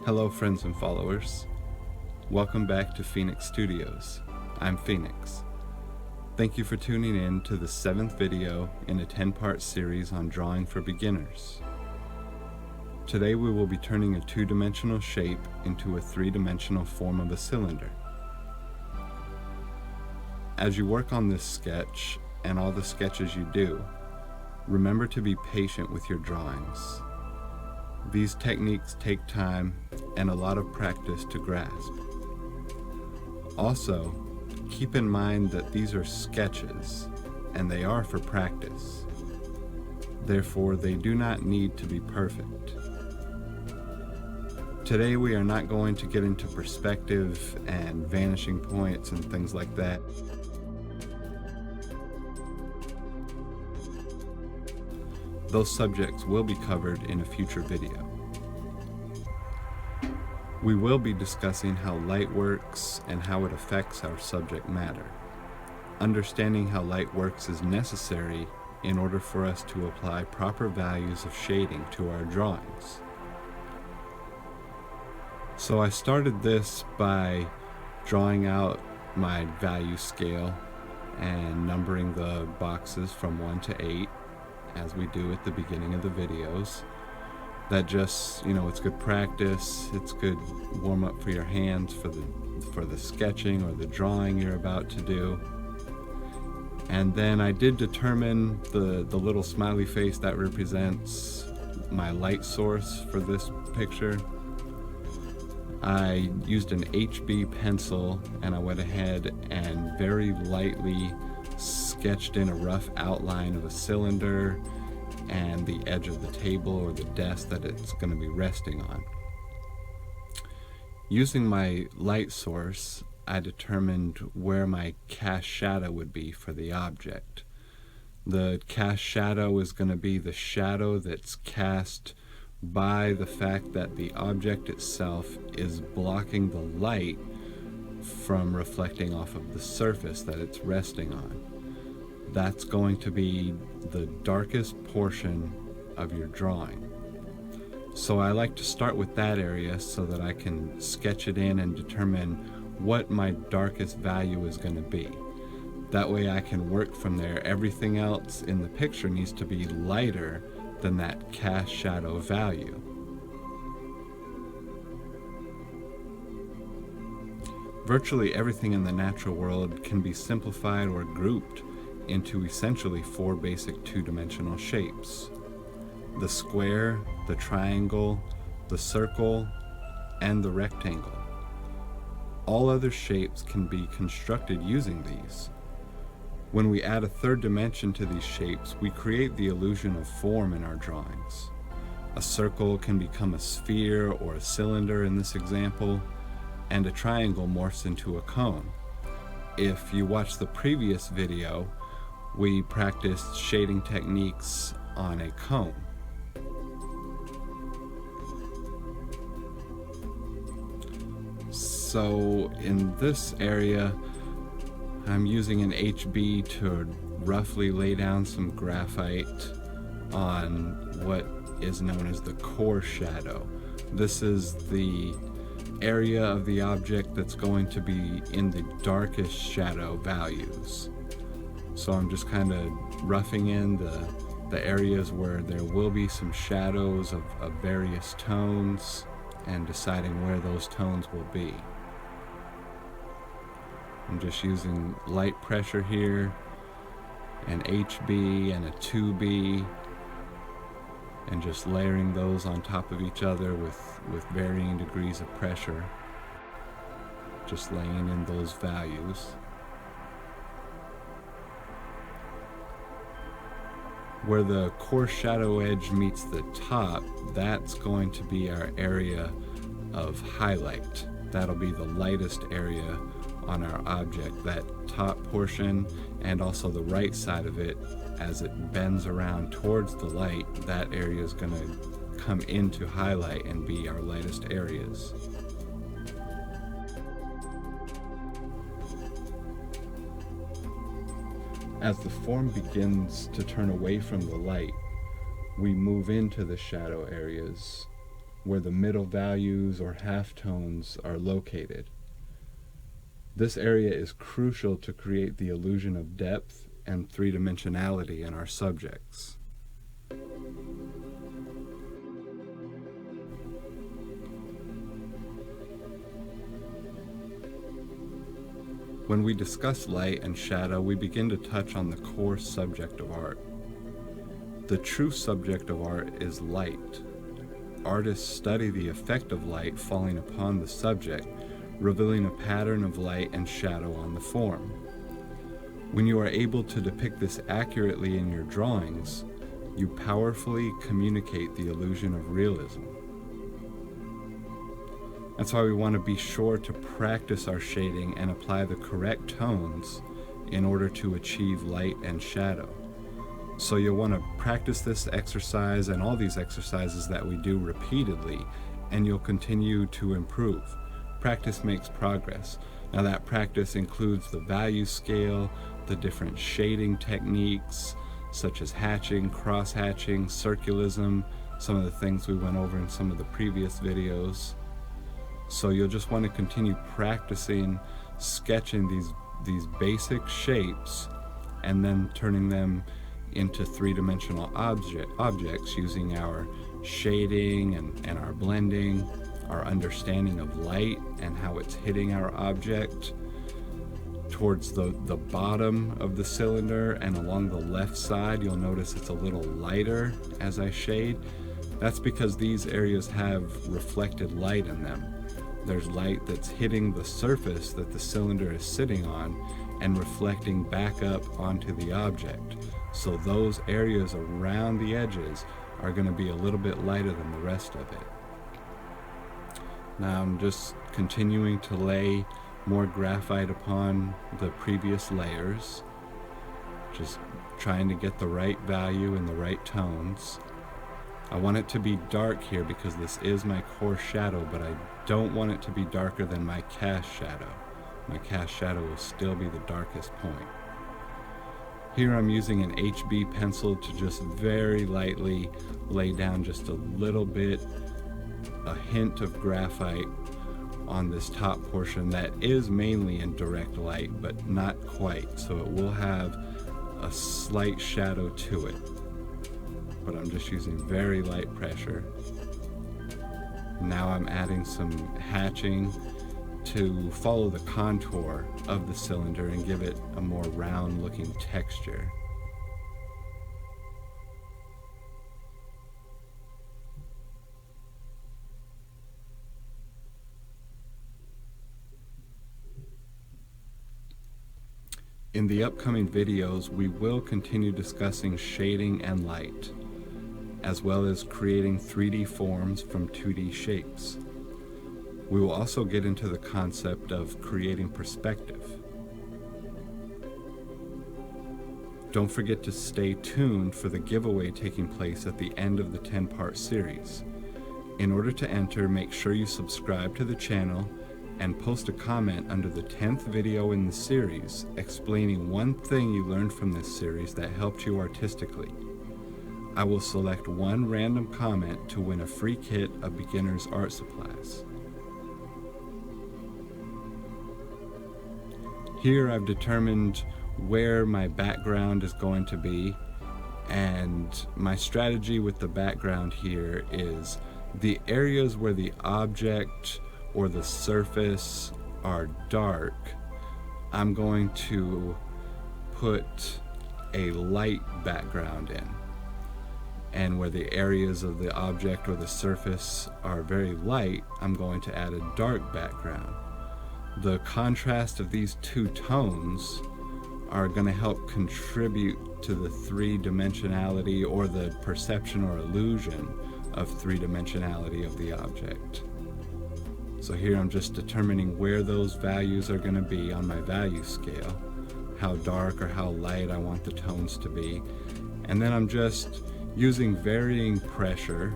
Hello friends and followers. Welcome back to Phoenix Studios. I'm Phoenix. Thank you for tuning in to the 7th video in a 10-part series on drawing for beginners. Today we will be turning a 2-dimensional shape into a 3-dimensional form of a cylinder. As you work on this sketch and all the sketches you do, remember to be patient with your drawings. These techniques take time and a lot of practice to grasp. Also, keep in mind that these are sketches and they are for practice. Therefore, they do not need to be perfect. Today we are not going to get into perspective and vanishing points and things like that. Those subjects will be covered in a future video. We will be discussing how light works and how it affects our subject matter. Understanding how light works is necessary in order for us to apply proper values of shading to our drawings. So I started this by drawing out my value scale and numbering the boxes from 1 to 8. As we do at the beginning of the videos. That just, it's good practice, it's good warm up for your hands for the sketching or the drawing you're about to do. And then I did determine the little smiley face that represents my light source for this picture. I used an HB pencil and I went ahead and very lightly sketched in a rough outline of a cylinder and the edge of the table or the desk that it's going to be resting on. Using my light source, I determined where my cast shadow would be for the object. The cast shadow is going to be the shadow that's cast by the fact that the object itself is blocking the light from reflecting off of the surface that it's resting on. That's going to be the darkest portion of your drawing. So I like to start with that area so that I can sketch it in and determine what my darkest value is going to be. That way I can work from there. Everything else in the picture needs to be lighter than that cast shadow value. Virtually everything in the natural world can be simplified or grouped into essentially 4 basic 2-dimensional shapes: the square, the triangle, the circle, and the rectangle. All other shapes can be constructed using these. When we add a 3rd dimension to these shapes, we create the illusion of form in our drawings. A circle can become a sphere or a cylinder in this example, and a triangle morphs into a cone. If you watch the previous video, we practiced shading techniques on a cone. So in this area, I'm using an HB to roughly lay down some graphite on what is known as the core shadow. This is the area of the object that's going to be in the darkest shadow values. So I'm just kind of roughing in the areas where there will be some shadows of various tones and deciding where those tones will be. I'm just using light pressure here, an HB and a 2B, and just layering those on top of each other with varying degrees of pressure. Just laying in those values. Where the core shadow edge meets the top, that's going to be our area of highlight. That'll be the lightest area on our object, that top portion, and also the right side of it as it bends around towards the light. That area is going to come into highlight and be our lightest areas. As the form begins to turn away from the light, we move into the shadow areas where the middle values or halftones are located. This area is crucial to create the illusion of depth and three-dimensionality in our subjects. When we discuss light and shadow, we begin to touch on the core subject of art. The true subject of art is light. Artists study the effect of light falling upon the subject, revealing a pattern of light and shadow on the form. When you are able to depict this accurately in your drawings, you powerfully communicate the illusion of realism. That's why we want to be sure to practice our shading and apply the correct tones in order to achieve light and shadow. So you'll want to practice this exercise and all these exercises that we do repeatedly, and you'll continue to improve. Practice makes progress. Now that practice includes the value scale, the different shading techniques, such as hatching, cross-hatching, circulism, some of the things we went over in some of the previous videos. So you'll just want to continue practicing sketching these basic shapes and then turning them into three-dimensional objects using our shading and our blending, our understanding of light and how it's hitting our object towards the bottom of the cylinder, and along the left side you'll notice it's a little lighter as I shade. That's because these areas have reflected light in them. There's light that's hitting the surface that the cylinder is sitting on and reflecting back up onto the object. So those areas around the edges are going to be a little bit lighter than the rest of it. Now I'm just continuing to lay more graphite upon the previous layers, just trying to get the right value and the right tones. I want it to be dark here because this is my core shadow, but I don't want it to be darker than my cast shadow. My cast shadow will still be the darkest point. Here I'm using an HB pencil to just very lightly lay down just a little bit, a hint of graphite on this top portion that is mainly in direct light, but not quite, so it will have a slight shadow to it. But I'm just using very light pressure. Now I'm adding some hatching to follow the contour of the cylinder and give it a more round looking texture. In the upcoming videos, we will continue discussing shading and light, as well as creating 3D forms from 2D shapes. We will also get into the concept of creating perspective. Don't forget to stay tuned for the giveaway taking place at the end of the 10-part series. In order to enter, make sure you subscribe to the channel and post a comment under the 10th video in the series explaining one thing you learned from this series that helped you artistically. I will select one random comment to win a free kit of beginner's art supplies. Here I've determined where my background is going to be, and my strategy with the background here is the areas where the object or the surface are dark, I'm going to put a light background in. And where the areas of the object or the surface are very light, I'm going to add a dark background. The contrast of these two tones are going to help contribute to the three-dimensionality or the perception or illusion of three-dimensionality of the object. So here I'm just determining where those values are going to be on my value scale, how dark or how light I want the tones to be, and then I'm just using varying pressure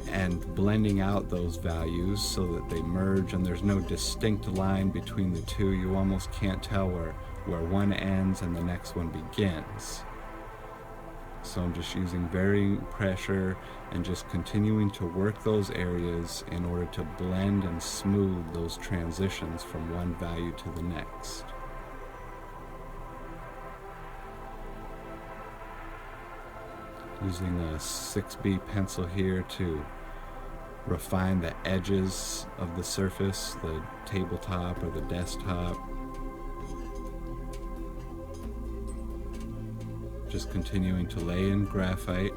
and blending out those values so that they merge and there's no distinct line between the two. You almost can't tell where one ends and the next one begins. So I'm just using varying pressure and just continuing to work those areas in order to blend and smooth those transitions from one value to the next. Using a 6B pencil here to refine the edges of the surface, the tabletop or the desktop. Just continuing to lay in graphite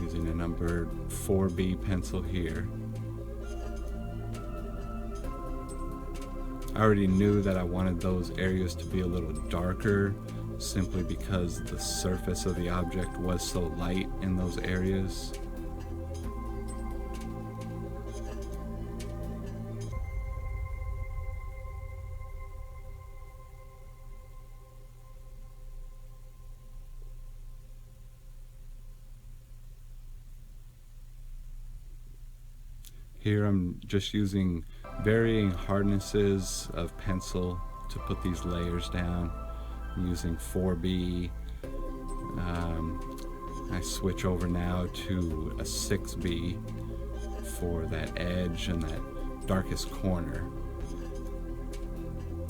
using a number 4B pencil here. I already knew that I wanted those areas to be a little darker simply because the surface of the object was so light in those areas. Here I'm just using varying hardnesses of pencil to put these layers down. I'm using 4B. I switch over now to a 6B for that edge and that darkest corner.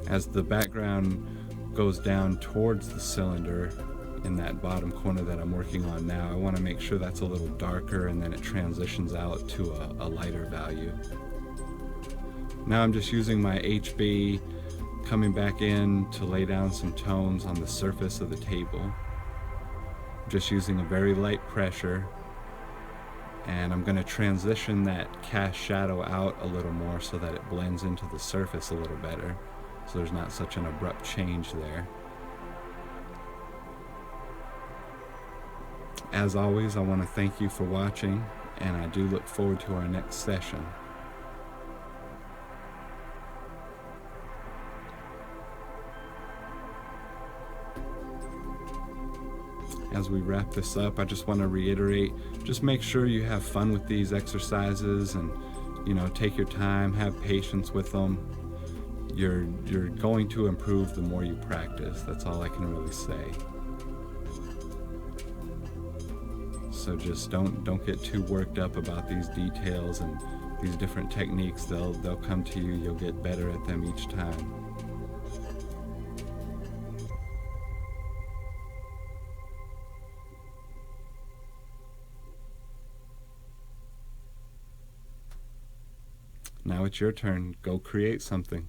As the background goes down towards the cylinder in that bottom corner that I'm working on now, I want to make sure that's a little darker, and then it transitions out to a lighter value. Now I'm just using my HB, coming back in to lay down some tones on the surface of the table. Just using a very light pressure, and I'm going to transition that cast shadow out a little more so that it blends into the surface a little better, so there's not such an abrupt change there. As always, I want to thank you for watching, and I do look forward to our next session. As we wrap this up, I just want to reiterate, just make sure you have fun with these exercises and, take your time, have patience with them. You're going to improve the more you practice. That's all I can really say. So just don't get too worked up about these details and these different techniques. They'll come to you. You'll get better at them each time. Now it's your turn. Go create something.